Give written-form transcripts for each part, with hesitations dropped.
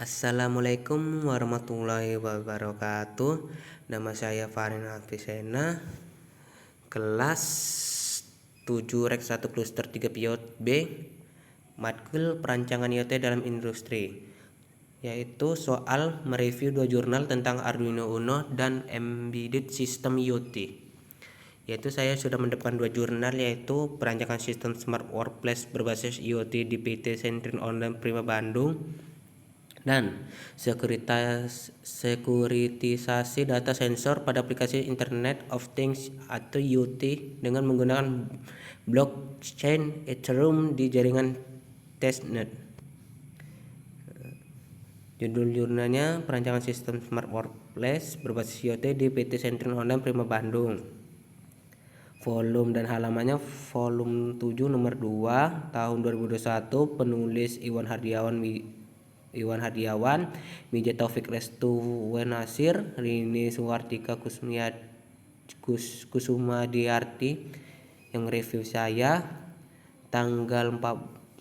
Assalamualaikum warahmatullahi wabarakatuh. Nama saya Farin Hafizena, kelas 7 Rek 1 Kluster 3 Piot B, matkul perancangan IoT dalam industri, yaitu soal mereview 2 jurnal tentang Arduino Uno dan Embedded System IoT. Yaitu saya sudah mendapatkan 2 jurnal, yaitu perancangan sistem Smart Workplace berbasis IoT di PT Sentrin Online Prima Bandung dan sekuritisasi data sensor pada aplikasi Internet of Things atau IoT dengan menggunakan blockchain Ethereum di jaringan testnet. Judul jurnalnya perancangan sistem Smart Workplace berbasis IoT di PT Sentrin Online Prima Bandung. Volume dan halamannya volume 7 nomor 2 tahun 2021, penulis Iwan Hadiawan, Mija Taufik Restu Wenasir, Rini Suwartika Kusumadiarti. Yang review saya tanggal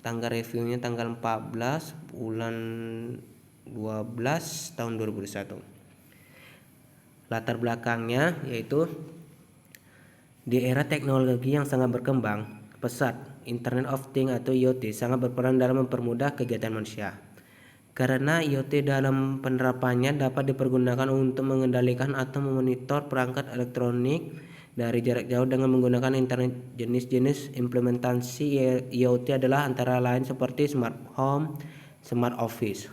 reviewnya tanggal 14 bulan 12 tahun 2021. Latar belakangnya yaitu di era teknologi yang sangat berkembang pesat, Internet of Things atau IoT sangat berperan dalam mempermudah kegiatan manusia. Karena IoT dalam penerapannya dapat dipergunakan untuk mengendalikan atau memonitor perangkat elektronik dari jarak jauh dengan menggunakan internet. Jenis-jenis implementasi IoT adalah antara lain seperti smart home, smart office.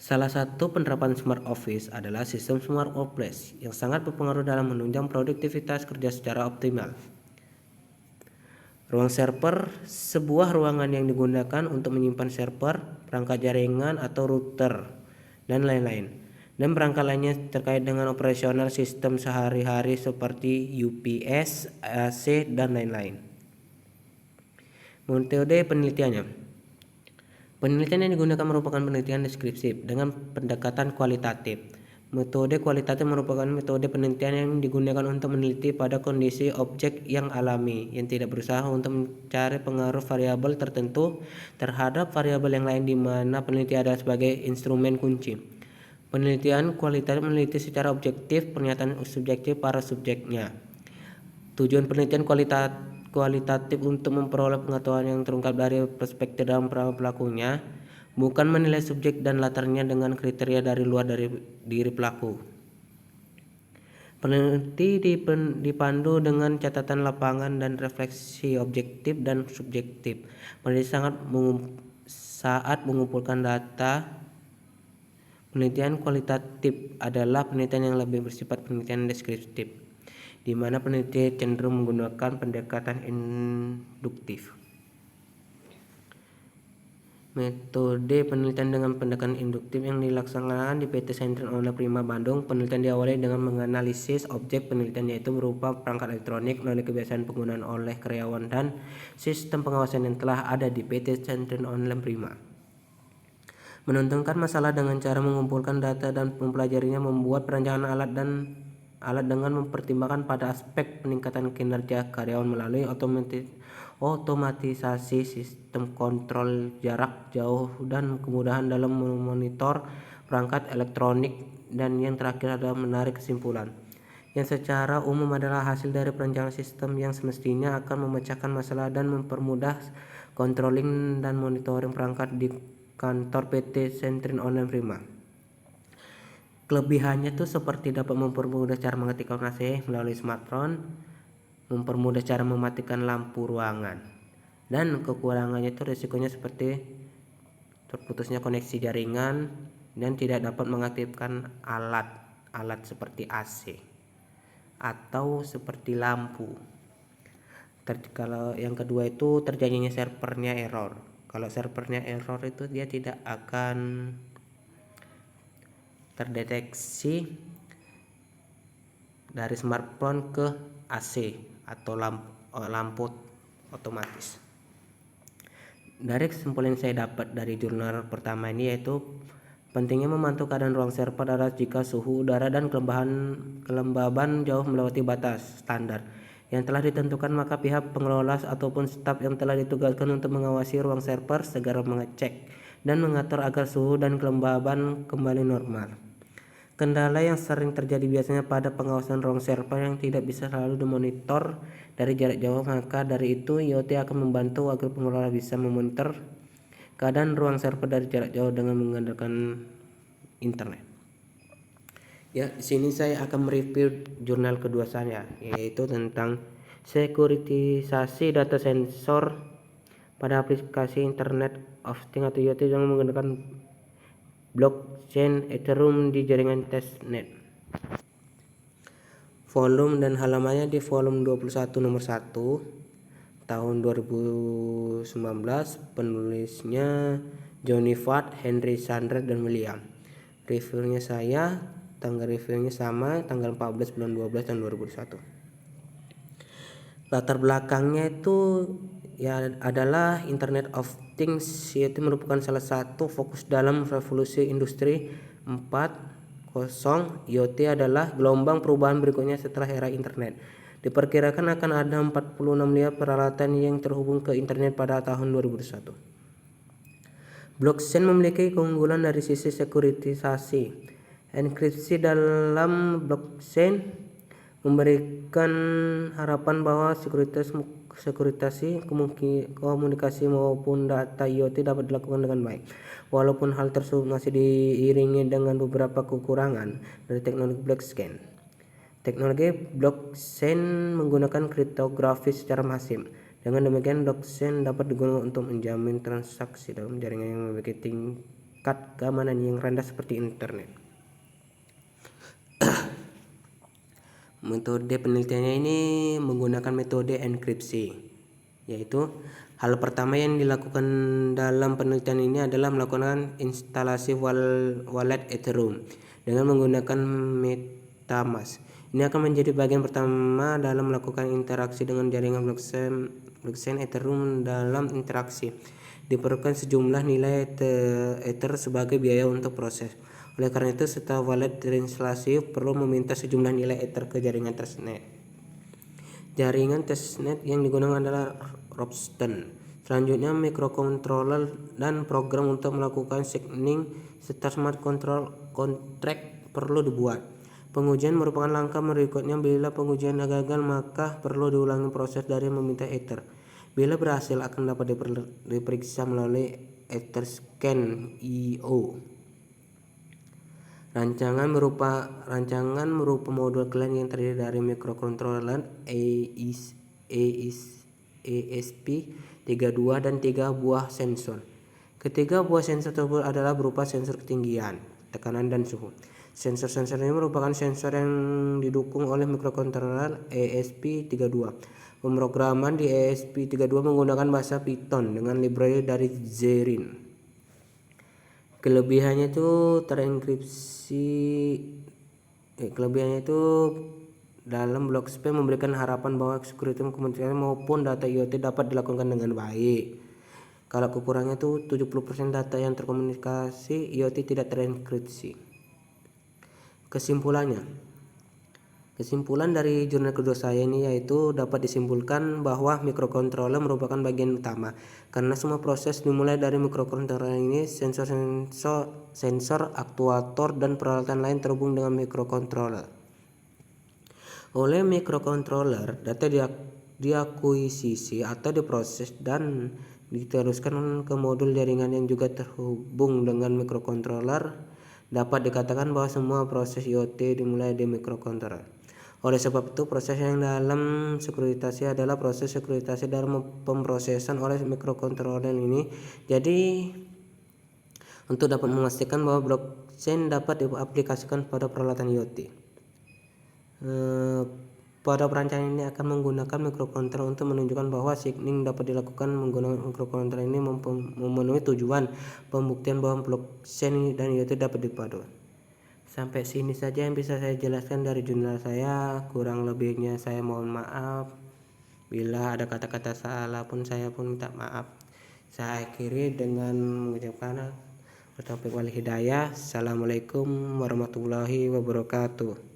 Salah satu penerapan smart office adalah sistem smart workplace yang sangat berpengaruh dalam menunjang produktivitas kerja secara optimal. Ruang server, sebuah ruangan yang digunakan untuk menyimpan server, perangkat jaringan atau router, dan lain-lain. Dan perangkat lainnya terkait dengan operasional sistem sehari-hari seperti UPS, AC, dan lain-lain. Metode penelitiannya. Penelitian yang digunakan merupakan penelitian deskriptif dengan pendekatan kualitatif. Metode kualitatif merupakan metode penelitian yang digunakan untuk meneliti pada kondisi objek yang alami, yang tidak berusaha untuk mencari pengaruh variabel tertentu terhadap variabel yang lain, di mana peneliti adalah sebagai instrumen kunci. Penelitian kualitatif meneliti secara objektif pernyataan subjektif para subjeknya. Tujuan penelitian kualitatif untuk memperoleh pengetahuan yang terungkap dari perspektif dalam pelakunya, bukan menilai subjek dan latarnya dengan kriteria dari luar dari diri pelaku. Peneliti dipandu dengan catatan lapangan dan refleksi objektif dan subjektif. Peneliti saat mengumpulkan data. Penelitian kualitatif adalah penelitian yang lebih bersifat penelitian deskriptif, di mana peneliti cenderung menggunakan pendekatan induktif. Metode penelitian dengan pendekatan induktif yang dilaksanakan di PT Sentrin Online Prima Bandung. Penelitian diawali dengan menganalisis objek penelitian, yaitu berupa perangkat elektronik melalui kebiasaan penggunaan oleh karyawan dan sistem pengawasan yang telah ada di PT Sentrin Online Prima. Menentukan masalah dengan cara mengumpulkan data dan mempelajarinya, membuat perancangan alat dengan mempertimbangkan pada aspek peningkatan kinerja karyawan melalui otomatisasi sistem kontrol jarak jauh dan kemudahan dalam memonitor perangkat elektronik, dan yang terakhir adalah menarik kesimpulan yang secara umum adalah hasil dari perancangan sistem yang semestinya akan memecahkan masalah dan mempermudah controlling dan monitoring perangkat di kantor PT Sentrin Online Prima. Kelebihannya tuh seperti dapat mempermudah cara mengetik AC melalui smartphone, mempermudah cara mematikan lampu ruangan, dan kekurangannya itu risikonya seperti terputusnya koneksi jaringan dan tidak dapat mengaktifkan alat seperti AC atau seperti lampu. Kalau yang kedua itu terjadinya servernya error. Kalau servernya error itu dia tidak akan terdeteksi dari smartphone ke AC atau lampu otomatis. Dari kesimpulan yang saya dapat dari jurnal pertama ini, yaitu pentingnya memantau keadaan ruang server adalah jika suhu udara dan kelembaban jauh melewati batas standar yang telah ditentukan, maka pihak pengelola ataupun staf yang telah ditugaskan untuk mengawasi ruang server segera mengecek dan mengatur agar suhu dan kelembaban kembali normal. Kendala yang sering terjadi biasanya pada pengawasan ruang server yang tidak bisa selalu dimonitor dari jarak jauh. Maka dari itu IoT akan membantu agar pengelola bisa memonitor keadaan ruang server dari jarak jauh dengan mengandalkan internet. Ya, di sini saya akan mereview jurnal kedua saya, yaitu tentang sekuritisasi data sensor pada aplikasi Internet of Things atau IoT yang menggunakan blockchain Ethereum di jaringan testnet. Volume dan halamannya di volume 21 nomor 1 tahun 2019. Penulisnya Johnny Fat, Henry Sanders, dan William. Reviewnya saya, tanggal reviewnya sama, tanggal 14 bulan 12 tahun 2021. Latar belakangnya itu ya adalah Internet of Things, yaitu merupakan salah satu fokus dalam revolusi industri 4.0. IoT adalah gelombang perubahan berikutnya setelah era internet. Diperkirakan akan ada 46 miliar peralatan yang terhubung ke internet pada tahun 2021. Blockchain memiliki keunggulan dari sisi sekuritisasi. Enkripsi dalam blockchain memberikan harapan bahwa sekuritisasi komunikasi maupun data IoT dapat dilakukan dengan baik. Walaupun hal tersebut masih diiringi dengan beberapa kekurangan dari teknologi blockchain. Teknologi blockchain menggunakan kriptografi secara masif. Dengan demikian, blockchain dapat digunakan untuk menjamin transaksi dalam jaringan yang memiliki tingkat keamanan yang rendah seperti internet. Metode penelitiannya ini menggunakan metode enkripsi, yaitu hal pertama yang dilakukan dalam penelitian ini adalah melakukan instalasi wallet Ethereum dengan menggunakan MetaMask. Ini akan menjadi bagian pertama dalam melakukan interaksi dengan jaringan blockchain Ethereum. Dalam interaksi diperlukan sejumlah nilai Ether sebagai biaya untuk proses. Oleh karena itu, setelah wallet terinstalasi, perlu meminta sejumlah nilai Ether ke jaringan testnet. Jaringan testnet yang digunakan adalah Ropsten. Selanjutnya, microcontroller dan program untuk melakukan signing serta smart contract perlu dibuat. Pengujian merupakan langkah berikutnya. Bila pengujian gagal, maka perlu diulangi proses dari meminta Ether. Bila berhasil, akan dapat diperiksa melalui Etherscan IO. Rancangan berupa modul klien yang terdiri dari microcontroller ESP32 dan 3 buah sensor. Ketiga buah sensor tersebut adalah berupa sensor ketinggian, tekanan, dan suhu. Sensor-sensor ini merupakan sensor yang didukung oleh microcontroller ESP32. Pemrograman di ESP32 menggunakan bahasa Python dengan library dari Xerin. Kelebihannya itu dalam blockchain memberikan harapan bahwa sekuritas komunikasi maupun data IoT dapat dilakukan dengan baik. Kalau kekurangannya itu 70% data yang terkomunikasi IoT tidak terenkripsi. Kesimpulan dari jurnal kedua saya ini yaitu dapat disimpulkan bahwa microcontroller merupakan bagian utama karena semua proses dimulai dari microcontroller ini. Sensor, aktuator, dan peralatan lain terhubung dengan microcontroller. Oleh microcontroller, data diakuisisi atau diproses dan diteruskan ke modul jaringan yang juga terhubung dengan microcontroller. Dapat dikatakan bahwa semua proses IoT dimulai di microcontroller. Oleh sebab itu, proses yang dalam sekuritisasi adalah proses sekuritisasi dalam pemrosesan oleh microcontroller ini. Jadi, untuk dapat memastikan bahwa blockchain dapat diaplikasikan pada peralatan IoT. Pada perancangan ini akan menggunakan microcontroller untuk menunjukkan bahwa signing dapat dilakukan menggunakan microcontroller ini memenuhi tujuan pembuktian bahwa blockchain dan IoT dapat dipadukan. Sampai sini saja yang bisa saya jelaskan dari jurnal saya. Kurang lebihnya saya mohon maaf. Bila ada kata-kata salah pun saya pun minta maaf. Saya akhiri dengan mengucapkan Taufiq wal hidayah. Assalamualaikum warahmatullahi wabarakatuh.